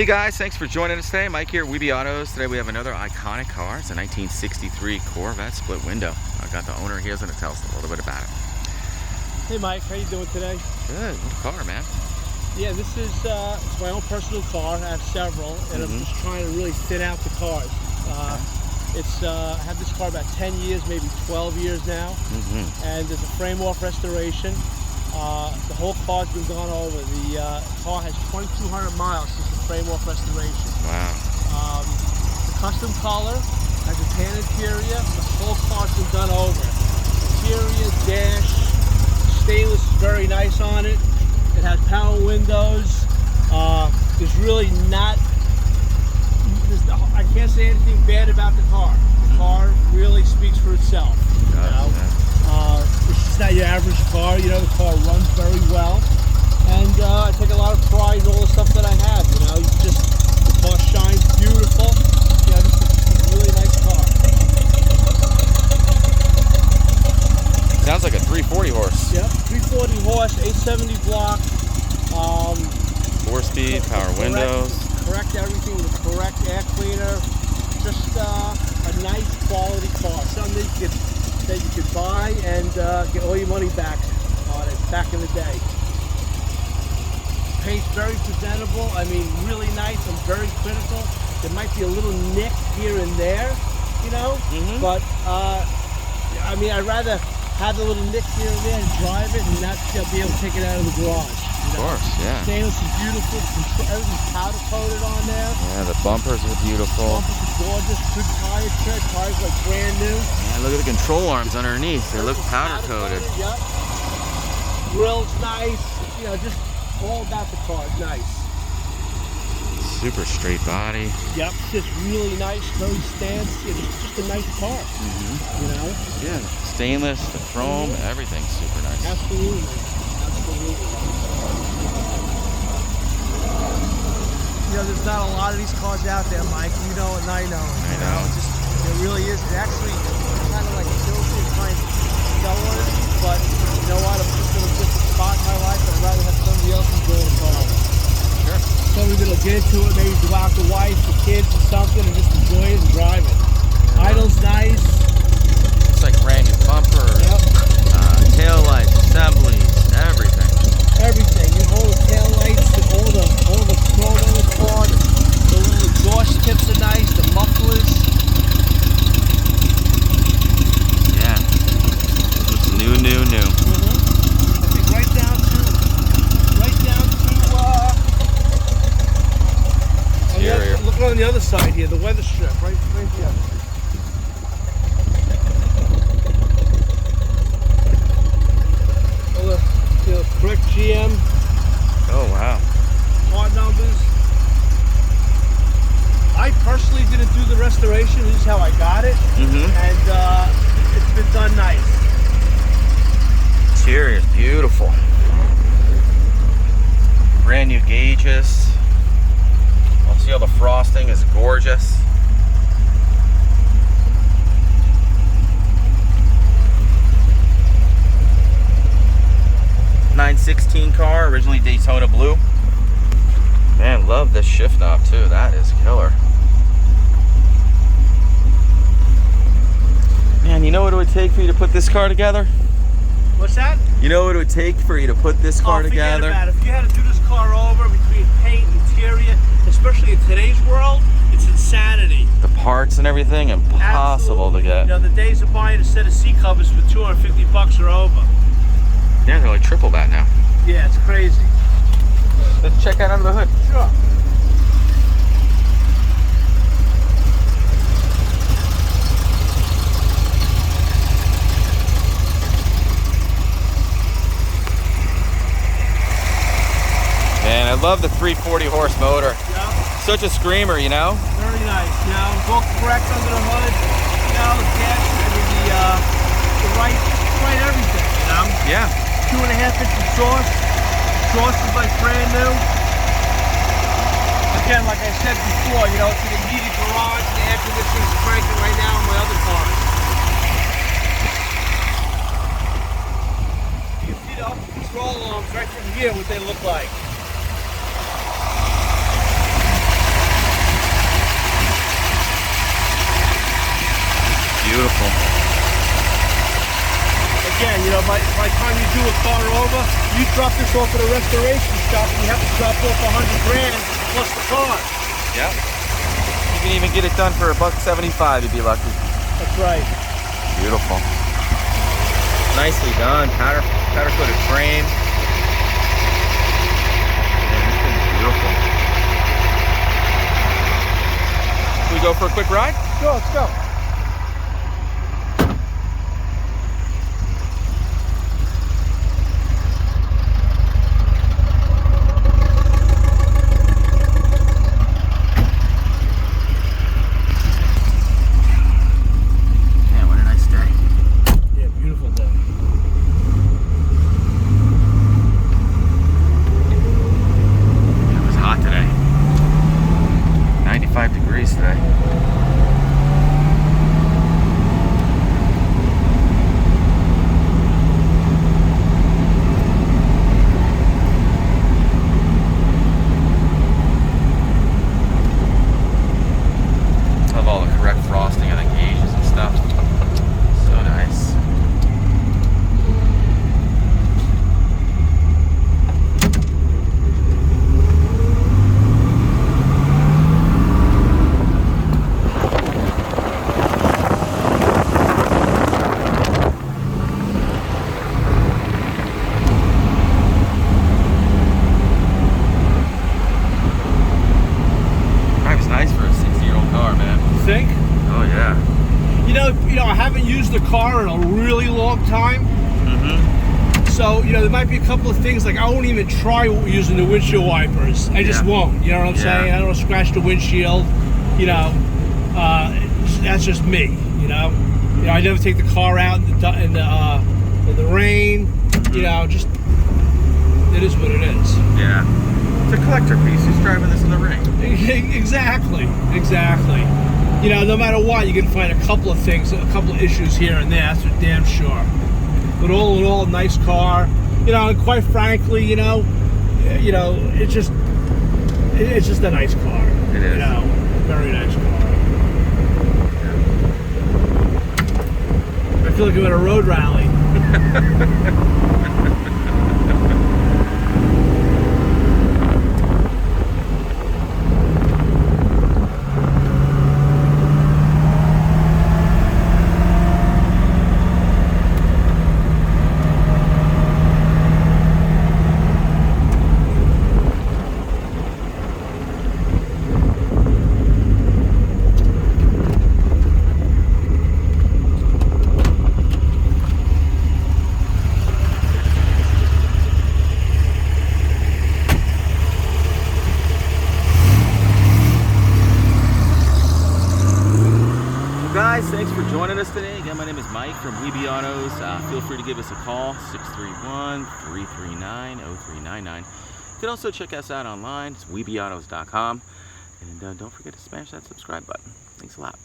Hey guys, thanks for joining us today. Mike here, Weeby Autos. Today we have another iconic car. It's a 1963 Corvette split window. I've got the owner here. He's going to tell us a little bit about it. Hey Mike, how you doing today? Good. What car, man? Yeah, this is it's my own personal car. I have several, and I'm just trying to really thin out the cars. I had this car about 10 years, maybe 12 years now, and there's a frame-off restoration. The whole car's been gone over. The car has 2,200 miles since the frame-off restoration. Wow. The custom color has a tan interior. The whole car's been done over. Interior, dash, stainless is very nice on it. It has power windows. There's really not, I can't say anything bad about the car. The car really speaks for itself. It's just not your average car. You know, the car runs very well, and I take a lot of pride in all the stuff that I have. You know, the car shines beautiful. Yeah, this is a really nice car. Sounds like a 340 horse. Yep, 340 horse, 870 block. 4-speed, power windows. Correct everything with the correct air cleaner. Just a nice quality car. Something that you could buy and get all your money back on it back in the day. Paint's very presentable. I mean, really nice. I'm very critical. There might be a little nick here and there, you know, but I mean, I'd rather have the little nick here and there and drive it and not be able to take it out of the garage. Of course, yeah. Stainless is beautiful. Everything's powder coated on there. Yeah, the bumpers are beautiful. Bumpers are gorgeous. Good tire tread. Tires like brand new. Yeah, look at the control arms underneath. They look powder coated. Yep. Grill's nice. You know, just all about the car. Nice. Super straight body. Yep. Just really nice. Very stance. It's just a nice car. You know. Yeah. Stainless, the chrome, everything's super nice. Absolutely. Absolutely. You know, there's not a lot of these cars out there, Mike. You know it and I know it. I know. It really is. It actually kind of like kills me trying to sell one of these, but you know what? I'm just in a different spot in my life. I'd rather have somebody else enjoy the car. Sure. Somebody that'll get into it, maybe go out with the wife, the kids, or something, and just enjoy it and drive it. Idle's nice. It's like brand new bumpers, tail lights, assemblies, everything. Everything. You know, all the tail lights, all the chrome on the car, the little exhaust tips are nice, the mufflers. Yeah. It's new. I think right down to look on the other side here, the weather strip, right here. All the correct GM. Oh, wow. Part numbers. I personally didn't do the restoration. This is how I got it, and it's been done nice. Interior is beautiful. Brand new gauges. I'll see all the frosting is gorgeous. '16 car, originally Daytona blue. Man, love this shift knob too. That is killer. Man, you know what it would take for you to put this car together? What's that? You know what it would take for you to put this car together? Forget about it. If you had to do this car over between paint, interior, especially in today's world, it's insanity. The parts and everything, impossible to get. You know, the days of buying a set of seat covers for $250 are over. Yeah, they're like triple that now. Yeah, it's crazy. Let's check out under the hood. Sure. Man, I love the 340 horse motor. Yeah. Such a screamer, you know? Very nice. You know, it's all correct under the hood. You know, the gas, I mean, the right everything, you know? Yeah. 2.5 inch exhaust. Exhaust is like brand new. Again, like I said before, you know, it's in a heated garage. The air conditioning's cranking right now on my other cars. You can see the upper control arms right from here, what they look like. Beautiful. Again, you know, by the time you do a car over, you drop this off at a restoration shop and you have to drop off $100 grand plus the car. Yep. You can even get it done for $1.75. You'd be lucky. That's right. Beautiful. Nicely done. Powder coated frame. Man, this thing is beautiful. Can we go for a quick ride? Sure, let's go. Man, what a nice day. Yeah, beautiful day. It was hot today. 95 degrees today. Have all the correct frosting on the gauges and stuff. So nice. Drives nice for a 60-year-old car, man. You think? Oh yeah. You know, I haven't used the car in a really long time. Mm-hmm. So, you know, there might be a couple of things like I won't even try using the windshield wipers. I just won't. You know what I'm saying? I don't scratch the windshield. You know, that's just me. You know, I never take the car out in the rain. You know, just it is what it is. Yeah. It's a collector piece. Who's driving this in the rain? Exactly. You know, no matter what, you can find a couple of things, a couple of issues here and there. That's for damn sure. But all in all, nice car. You know, and quite frankly, you know, it's just a nice car. It is. You know, very nice car. I feel like I'm at a road rally. Guys, thanks for joining us today. Again, my name is Mike from Weeby Autos. Feel free to give us a call, 631-339-0399. You can also check us out online. It's weebyautos.com. And don't forget to smash that subscribe button. Thanks a lot.